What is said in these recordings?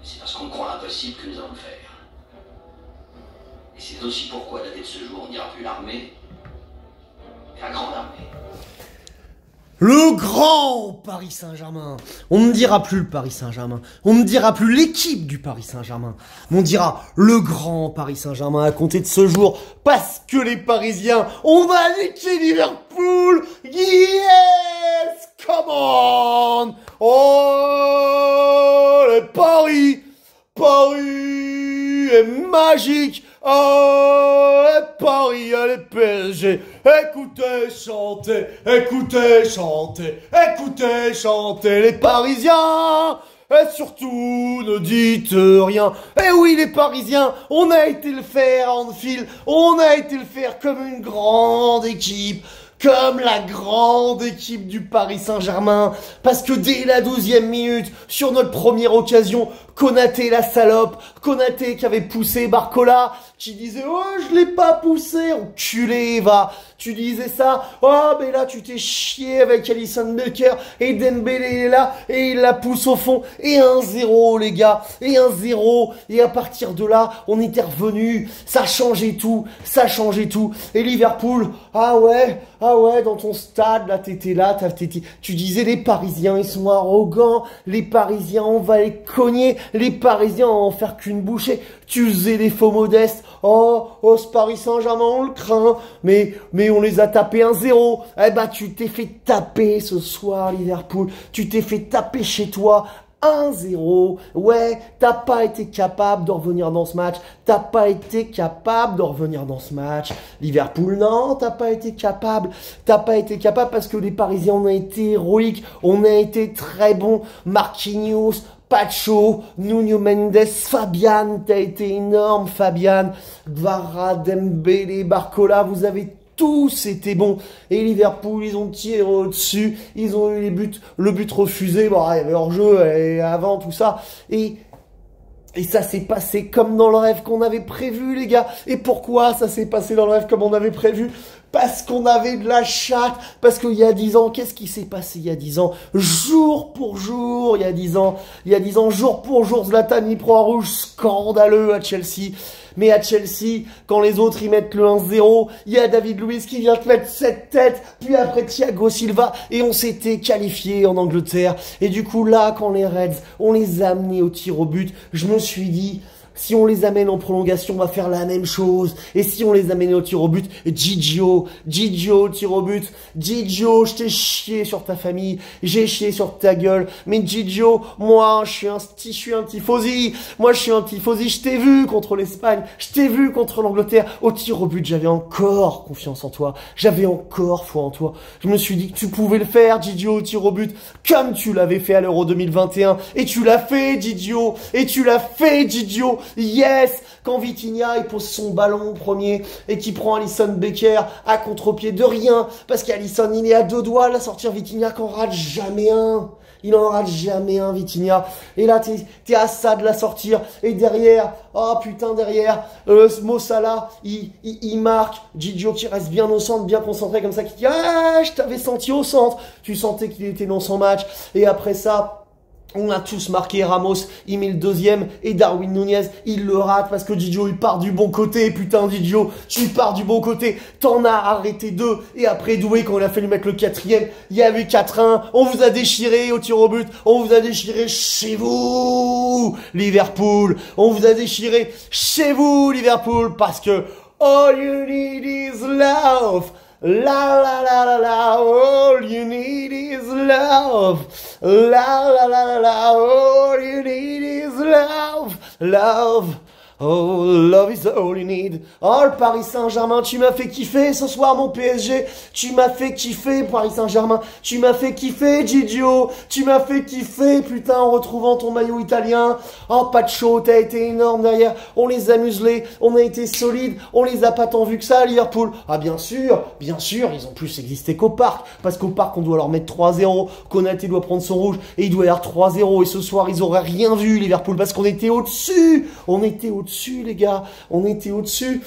C'est parce qu'on croit impossible que nous allons le faire. Et c'est aussi pourquoi, daté de ce jour, on dira plus l'armée, mais la grande armée. Le grand Paris Saint-Germain. On ne dira plus le Paris Saint-Germain. On ne dira plus l'équipe du Paris Saint-Germain. On dira le grand Paris Saint-Germain à compter de ce jour. Parce que les Parisiens, on va niquer Liverpool. Yes! Come on! Oh, le Paris! Paris est magique! Oh, Paris, les PSG, écoutez chanter, écoutez chanter, écoutez chanter les Parisiens, et surtout ne dites rien. Eh oui, les Parisiens, on a été le faire en fil, on a été le faire comme une grande équipe. Comme la grande équipe du Paris Saint-Germain, parce que dès la 12e minute, sur notre première occasion, Konaté la salope, Konaté qui avait poussé Barcola, qui disait « Oh, je l'ai pas poussé, enculé, va !» Tu disais ça, « Oh, mais là, tu t'es chié avec Alisson Becker, et Dembélé est là, et il la pousse au fond, et 1-0, les gars, et 1-0, et à partir de là, on était revenu, ça changeait tout, et Liverpool, ah ouais, dans ton stade, là, t'étais là, tu disais, les Parisiens, ils sont arrogants, les Parisiens, on va les cogner, les Parisiens, on va en faire qu'une bouchée. Tu faisais des faux modestes. Oh, ce Paris Saint-Germain, on le craint. Mais on les a tapés 1-0. Eh ben, tu t'es fait taper ce soir, Liverpool. Tu t'es fait taper chez toi. 1-0, ouais, t'as pas été capable de revenir dans ce match, Liverpool, non, t'as pas été capable parce que les Parisiens, on a été héroïques, on a été très bons, Marquinhos, Pacho, Nuno Mendes, Fabian, t'as été énorme, Fabian, Gvara, Dembélé, Barcola, vous avez tous étaient bons. Et Liverpool, ils ont tiré au-dessus. Ils ont eu le but refusé. Bon, il y avait hors-jeu et avant, tout ça. Et ça s'est passé comme dans le rêve qu'on avait prévu, les gars. Et pourquoi ça s'est passé dans le rêve comme on avait prévu? Parce qu'on avait de la chatte. Parce qu'il y a 10 ans, qu'est-ce qui s'est passé il y a 10 ans? Jour pour jour, il y a 10 ans, jour pour jour, Zlatan, il prend un rouge scandaleux à Chelsea. Mais à Chelsea, quand les autres y mettent le 1-0, il y a David Luiz qui vient te mettre cette tête, puis après Thiago Silva, et on s'était qualifié en Angleterre. Et du coup, là, quand les Reds, on les a amenés au tir au but, je me suis dit, si on les amène en prolongation, on va faire la même chose. Et si on les amène au tir au but, Gigio, tir au but. Gigio, je t'ai chié sur ta famille, j'ai chié sur ta gueule. Mais Gigio, moi, je suis un tifosi. Je t'ai vu contre l'Espagne, je t'ai vu contre l'Angleterre. Au tir au but, j'avais encore confiance en toi. J'avais encore foi en toi. Je me suis dit que tu pouvais le faire, Gigio, au tir au but, comme tu l'avais fait à l'Euro 2021. Et tu l'as fait, Gigio. Yes! Quand Vitinha, il pose son ballon premier et qu'il prend Alisson Becker à contre-pied de rien. Parce qu'Alisson, il est à 2 doigts de la sortir. Vitinha qu'en rate jamais un. Il en rate jamais un, Vitinha. Et là, t'es à ça de la sortir. Et derrière, oh putain, Mo Salah, il marque. Gigio qui reste bien au centre, bien concentré comme ça, qui dit, ah, je t'avais senti au centre. Tu sentais qu'il était dans son match. Et après ça, on a tous marqué. Ramos, il met le deuxième, et Darwin Nunez, il le rate parce que Gigio, il part du bon côté. Putain, Gigio, tu pars du bon côté. T'en as arrêté 2, et après Doué, quand on a fait lui mettre le 4e, il y avait 4-1. On vous a déchiré au tir au but. On vous a déchiré chez vous, Liverpool. Parce que all you need is love. La la la la la, all you need is love. La la la la la, all you need is love. Oh, love is all you need. Oh, le Paris Saint-Germain, tu m'as fait kiffer ce soir, mon PSG. Tu m'as fait kiffer, Paris Saint-Germain. Tu m'as fait kiffer, Gigio. Tu m'as fait kiffer, putain, en retrouvant ton maillot italien. Oh, Pacho, t'as été énorme derrière. On les a muselés. On a été solides. On les a pas tant vus que ça, Liverpool. Ah, bien sûr, ils ont plus existé qu'au parc. Parce qu'au parc, on doit leur mettre 3-0. Konaté doit prendre son rouge. Et il doit y avoir 3-0. Et ce soir, ils auraient rien vu, Liverpool. Parce qu'on était au-dessus. au-dessus, les gars. On était au-dessus.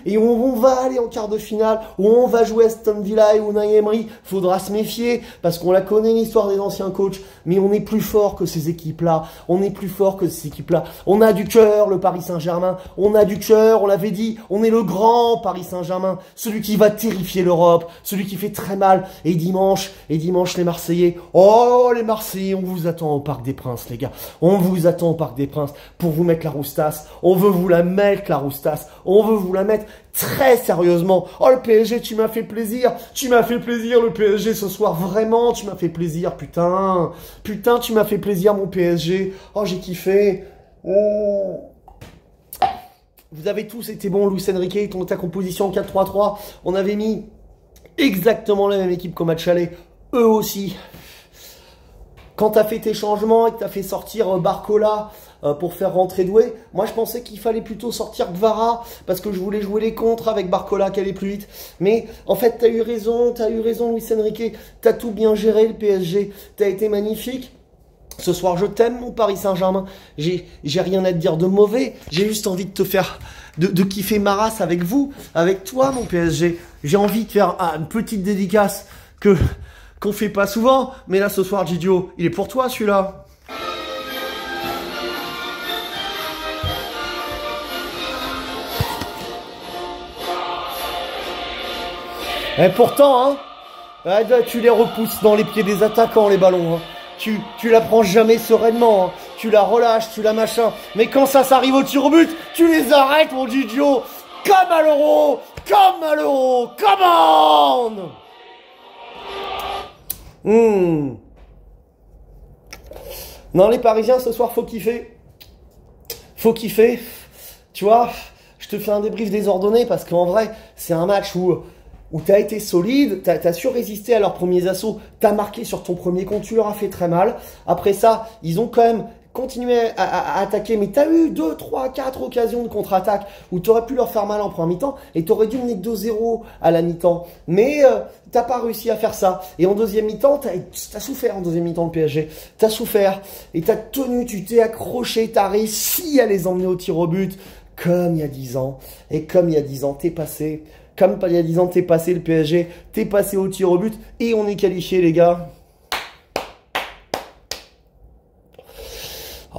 Et on va aller en quart de finale, où on va jouer Aston Villa et Unai Emery. Faudra se méfier, parce qu'on la connaît, l'histoire des anciens coachs. Mais on est plus fort que ces équipes-là. On a du cœur, le Paris Saint-Germain. On a du cœur, on l'avait dit. On est le grand Paris Saint-Germain. Celui qui va terrifier l'Europe. Celui qui fait très mal. Et dimanche, les Marseillais. Oh, les Marseillais, on vous attend au Parc des Princes, les gars. On vous attend au Parc des Princes pour vous mettre la roustasse. On veut vous la mettre, la roustasse. On veut vous la mettre très sérieusement. Oh, le PSG, tu m'as fait plaisir. Tu m'as fait plaisir, le PSG, ce soir. Vraiment, tu m'as fait plaisir, putain. Putain, tu m'as fait plaisir, mon PSG. Oh, j'ai kiffé. Oh. Vous avez tous été bons, Luis Enrique, ta composition en 4-3-3. On avait mis exactement la même équipe qu'au match aller. Eux aussi. Quand tu as fait tes changements et que tu as fait sortir Barcola pour faire rentrer Doué, moi je pensais qu'il fallait plutôt sortir Gvara parce que je voulais jouer les contres avec Barcola qui allait plus vite. Mais en fait, tu as eu raison Luis Enrique. Tu as tout bien géré, le PSG. Tu as été magnifique. Ce soir, je t'aime, mon Paris Saint-Germain. J'ai rien à te dire de mauvais. J'ai juste envie de te faire, de kiffer ma race avec vous, avec toi, mon PSG. J'ai envie de faire une petite dédicace qu'on fait pas souvent. Mais là, ce soir, Gidio, il est pour toi, celui-là. Et pourtant, hein, tu les repousses dans les pieds des attaquants, les ballons, hein. Tu la prends jamais sereinement, hein. Tu la relâches, tu la machin. Mais quand ça s'arrive au tir au but, tu les arrêtes, mon Gidio. Comme à l'Euro, come on. Non, les Parisiens, ce soir, faut kiffer. Tu vois, je te fais un débrief désordonné parce qu'en vrai, c'est un match où tu as été solide, tu as su résister à leurs premiers assauts, tu as marqué sur ton premier compte, tu leur as fait très mal. Après ça, ils ont quand même continué à attaquer, mais tu as eu 2, 3, 4 occasions de contre-attaque où tu aurais pu leur faire mal en première mi-temps et tu aurais dû mener 2-0 à la mi-temps. Mais t'as pas réussi à faire ça. Et en deuxième mi-temps, t'as souffert en deuxième mi-temps le PSG. T'as souffert et t'as tenu, tu t'es accroché, t'as réussi à les emmener au tir au but comme il y a 10 ans. Et comme il y a 10 ans, t'es passé. Comme il y a 10 ans, t'es passé le PSG, t'es passé au tir au but et on est qualifié, les gars.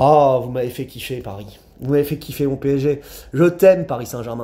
Ah, vous m'avez fait kiffer, Paris. Vous m'avez fait kiffer, mon PSG. Je t'aime, Paris Saint-Germain.